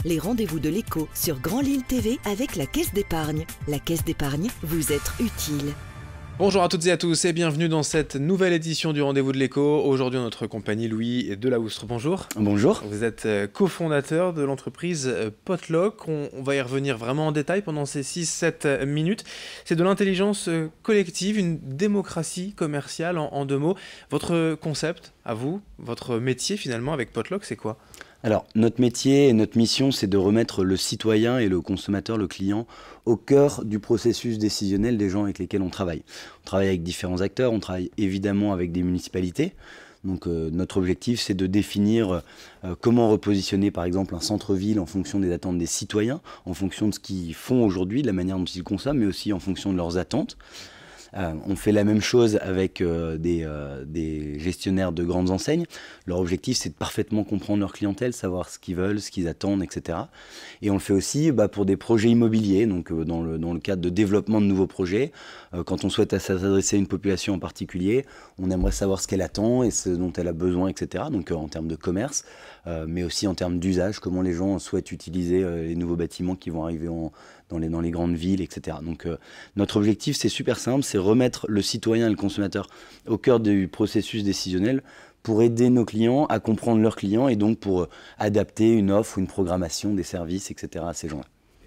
les rendez-vous de l'écho sur Grand Lille TV avec la Caisse d'épargne. La Caisse d'épargne, vous êtes utile. Bonjour à toutes et à tous et bienvenue dans cette nouvelle édition du Rendez-vous de l'écho. Aujourd'hui, en notre compagnie, Louis Delaoustre. Bonjour. Bonjour. Vous êtes cofondateur de l'entreprise Potluck. On va y revenir vraiment en détail pendant ces 6-7 minutes. C'est de l'intelligence collective, une démocratie commerciale en deux mots. Votre concept, à vous, votre métier finalement avec Potluck, c'est quoi ? Alors, notre métier et notre mission, c'est de remettre le citoyen et le consommateur, le client, au cœur du processus décisionnel des gens avec lesquels on travaille. On travaille avec différents acteurs, on travaille évidemment avec des municipalités. Donc, notre objectif, c'est de définir comment repositionner, par exemple, un centre-ville en fonction des attentes des citoyens, en fonction de ce qu'ils font aujourd'hui, de la manière dont ils consomment, mais aussi en fonction de leurs attentes. On fait la même chose avec des gestionnaires de grandes enseignes. Leur objectif, c'est de parfaitement comprendre leur clientèle, savoir ce qu'ils veulent, ce qu'ils attendent, etc. Et on le fait aussi pour des projets immobiliers, donc dans le cadre de développement de nouveaux projets. Quand on souhaite s'adresser à une population en particulier, on aimerait savoir ce qu'elle attend et ce dont elle a besoin, etc. Donc en termes de commerce, mais aussi en termes d'usage, comment les gens souhaitent utiliser les nouveaux bâtiments qui vont arriver dans les grandes villes, etc. Donc notre objectif, c'est super simple, c'est remettre le citoyen et le consommateur au cœur du processus décisionnel pour aider nos clients à comprendre leurs clients et donc pour adapter une offre ou une programmation des services, etc. à ces gens-là.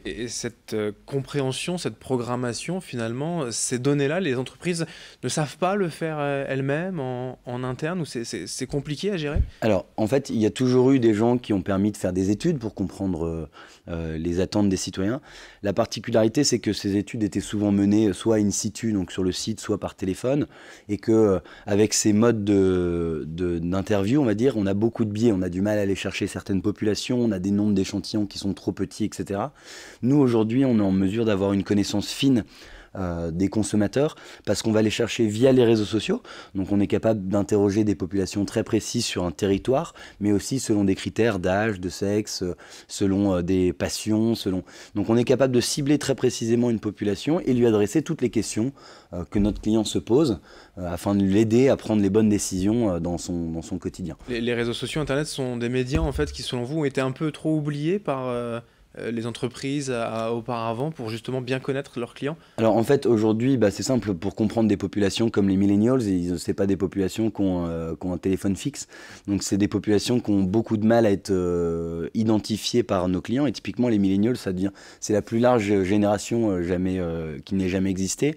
Et cette compréhension, cette programmation, finalement, ces données-là, les entreprises ne savent pas le faire elles-mêmes en interne ou c'est compliqué à gérer ? Alors, en fait, il y a toujours eu des gens qui ont permis de faire des études pour comprendre les attentes des citoyens. La particularité, c'est que ces études étaient souvent menées soit in situ, donc sur le site, soit par téléphone, et que avec ces modes d'interview, on va dire, on a beaucoup de biais, on a du mal à aller chercher certaines populations, on a des nombres d'échantillons qui sont trop petits, etc. Nous, aujourd'hui, on est en mesure d'avoir une connaissance fine des consommateurs parce qu'on va les chercher via les réseaux sociaux. Donc on est capable d'interroger des populations très précises sur un territoire, mais aussi selon des critères d'âge, de sexe, selon des passions, Donc on est capable de cibler très précisément une population et lui adresser toutes les questions que notre client se pose afin de l'aider à prendre les bonnes décisions dans son quotidien. Les réseaux sociaux, Internet sont des médias en fait qui, selon vous, ont été un peu trop oubliés par les entreprises auparavant pour justement bien connaître leurs clients ? Alors en fait aujourd'hui c'est simple, pour comprendre des populations comme les millennials, c'est pas des populations qui ont un téléphone fixe, donc c'est des populations qui ont beaucoup de mal à être identifiées par nos clients et typiquement les millennials c'est la plus large génération qui n'ait jamais existé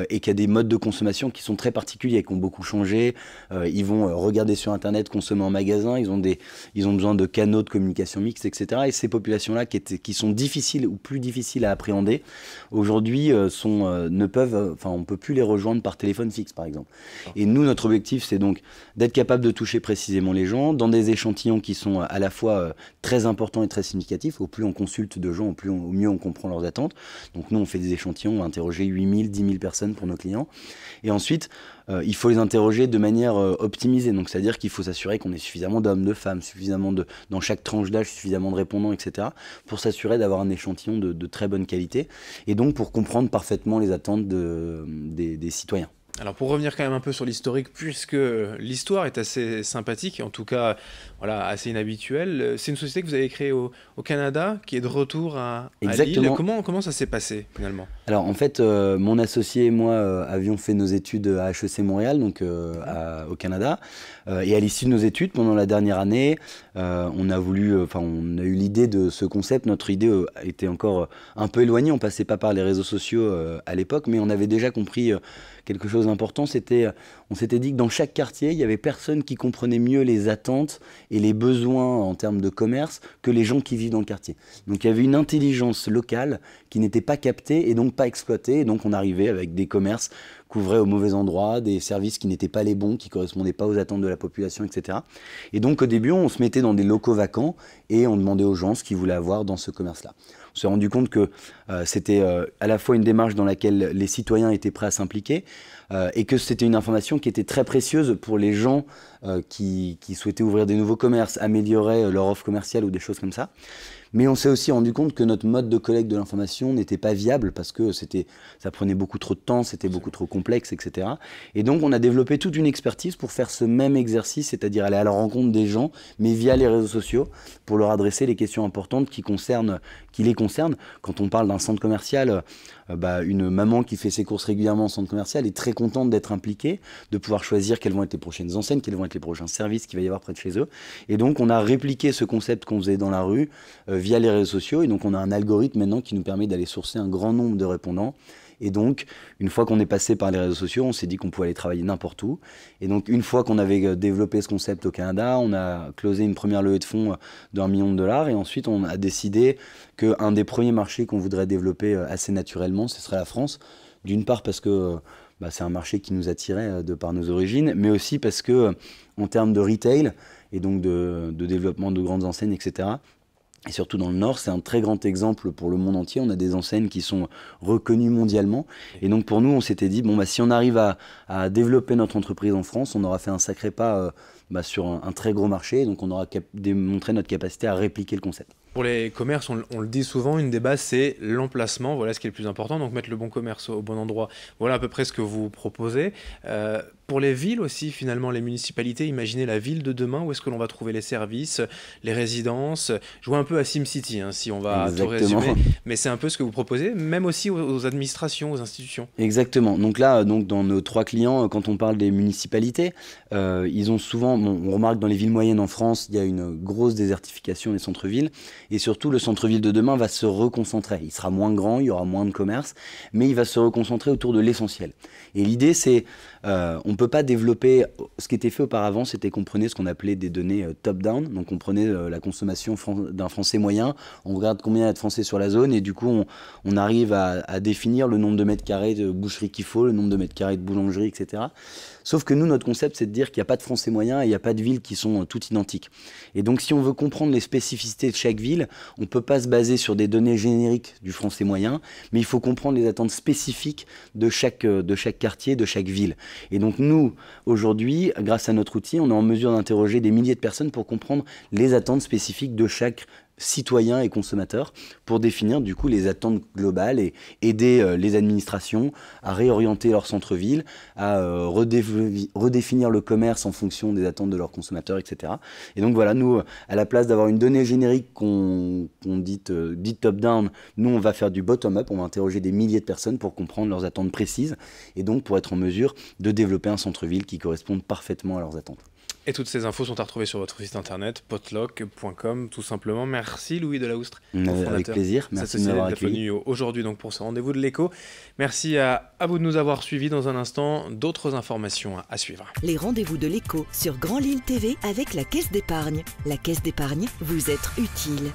et qui a des modes de consommation qui sont très particuliers, qui ont beaucoup changé. Ils vont regarder sur internet, consommer en magasin, ils ont besoin de canaux de communication mixte, etc. Et ces populations là qui sont difficiles ou plus difficiles à appréhender, aujourd'hui on ne peut plus les rejoindre par téléphone fixe par exemple. Et nous, notre objectif, c'est donc d'être capable de toucher précisément les gens dans des échantillons qui sont à la fois très importants et très significatifs. Au plus on consulte de gens, au mieux on comprend leurs attentes. Donc nous, on fait des échantillons, on va interroger 8000, 10 000 personnes pour nos clients. Et ensuite, il faut les interroger de manière optimisée. Donc c'est-à-dire qu'il faut s'assurer qu'on ait suffisamment d'hommes, de femmes, dans chaque tranche d'âge, suffisamment de répondants, etc. pour s'assurer d'avoir un échantillon de très bonne qualité et donc pour comprendre parfaitement les attentes des citoyens. Alors pour revenir quand même un peu sur l'historique, puisque l'histoire est assez sympathique, en tout cas assez inhabituelle, c'est une société que vous avez créée au Canada, qui est de retour à Lille. Comment ça s'est passé finalement ? Alors en fait, mon associé et moi avions fait nos études à HEC Montréal, donc au Canada, et à l'issue de nos études, pendant la dernière année, on a eu l'idée de ce concept. Notre idée était encore un peu éloignée, on passait pas par les réseaux sociaux à l'époque, mais on avait déjà compris quelque chose d'important, on s'était dit que dans chaque quartier, il y avait personne qui comprenait mieux les attentes et les besoins en termes de commerce que les gens qui vivent dans le quartier. Donc il y avait une intelligence locale qui n'était pas captée et donc pas exploitée, et donc on arrivait avec des commerces qu'ouvraient au mauvais endroit, des services qui n'étaient pas les bons, qui ne correspondaient pas aux attentes de la population, etc. Et donc au début, on se mettait dans des locaux vacants et on demandait aux gens ce qu'ils voulaient avoir dans ce commerce-là. On s'est rendu compte que c'était à la fois une démarche dans laquelle les citoyens étaient prêts à s'impliquer et que c'était une information qui était très précieuse pour les gens qui souhaitaient ouvrir des nouveaux commerces, améliorer leur offre commerciale ou des choses comme ça. Mais on s'est aussi rendu compte que notre mode de collecte de l'information n'était pas viable parce que ça prenait beaucoup trop de temps, c'était beaucoup trop compliqué. complexes, etc. Et donc on a développé toute une expertise pour faire ce même exercice, c'est-à-dire aller à la rencontre des gens, mais via les réseaux sociaux, pour leur adresser les questions importantes qui les concernent. Quand on parle d'un centre commercial, une maman qui fait ses courses régulièrement en centre commercial est très contente d'être impliquée, de pouvoir choisir quelles vont être les prochaines enseignes, quels vont être les prochains services qu'il va y avoir près de chez eux. Et donc on a répliqué ce concept qu'on faisait dans la rue via les réseaux sociaux. Et donc on a un algorithme maintenant qui nous permet d'aller sourcer un grand nombre de répondants. Et donc, une fois qu'on est passé par les réseaux sociaux, on s'est dit qu'on pouvait aller travailler n'importe où. Et donc, une fois qu'on avait développé ce concept au Canada, on a closé une première levée de fonds d'1 million de dollars. Et ensuite, on a décidé qu'un des premiers marchés qu'on voudrait développer assez naturellement, ce serait la France. D'une part parce que c'est un marché qui nous attirait de par nos origines, mais aussi parce que en termes de retail et donc de développement de grandes enseignes, etc., et surtout dans le Nord, c'est un très grand exemple pour le monde entier. On a des enseignes qui sont reconnues mondialement. Et donc pour nous, on s'était dit, si on arrive à développer notre entreprise en France, on aura fait un sacré pas sur un très gros marché. Donc on aura démontré notre capacité à répliquer le concept. Pour les commerces, on le dit souvent, une des bases, c'est l'emplacement. Voilà ce qui est le plus important. Donc mettre le bon commerce au bon endroit. Voilà à peu près ce que vous proposez. Pour les villes aussi, finalement, les municipalités, imaginez la ville de demain, où est-ce que l'on va trouver les services, les résidences. Je vois un peu à SimCity, si on va tout résumer. Mais c'est un peu ce que vous proposez, même aussi aux administrations, aux institutions. Exactement. Donc là, dans nos 3 clients, quand on parle des municipalités, ils ont souvent, on remarque dans les villes moyennes en France, il y a une grosse désertification des centres-villes. Et surtout, le centre-ville de demain va se reconcentrer. Il sera moins grand, il y aura moins de commerce, mais il va se reconcentrer autour de l'essentiel. Et l'idée, c'est, on ne peut pas développer... Ce qui était fait auparavant, c'était qu'on prenait ce qu'on appelait des données top-down. Donc on prenait la consommation d'un Français moyen, on regarde combien il y a de Français sur la zone, et du coup, on arrive à définir le nombre de mètres carrés de boucherie qu'il faut, le nombre de mètres carrés de boulangerie, etc. Sauf que nous, notre concept, c'est de dire qu'il n'y a pas de Français moyens et il n'y a pas de villes qui sont toutes identiques. Et donc, si on veut comprendre les spécificités de chaque ville, on ne peut pas se baser sur des données génériques du Français moyen, mais il faut comprendre les attentes spécifiques de chaque quartier, de chaque ville. Et donc, nous, aujourd'hui, grâce à notre outil, on est en mesure d'interroger des milliers de personnes pour comprendre les attentes spécifiques de chaque citoyens et consommateurs pour définir du coup les attentes globales et aider les administrations à réorienter leur centre-ville, à redéfinir le commerce en fonction des attentes de leurs consommateurs, etc. Et donc voilà, nous, à la place d'avoir une donnée générique qu'on dit top-down, nous on va faire du bottom-up, on va interroger des milliers de personnes pour comprendre leurs attentes précises et donc pour être en mesure de développer un centre-ville qui corresponde parfaitement à leurs attentes. Et toutes ces infos sont à retrouver sur votre site internet, potlock.com, tout simplement. Merci Louis Delaoustre. Avec plaisir, merci de m'avoir accueilli. Aujourd'hui donc pour ce rendez-vous de l'écho. Merci à vous de nous avoir suivis. Dans un instant, d'autres informations à suivre. Les rendez-vous de l'écho sur Grand Lille TV avec la Caisse d'épargne. La Caisse d'épargne, vous êtes utile.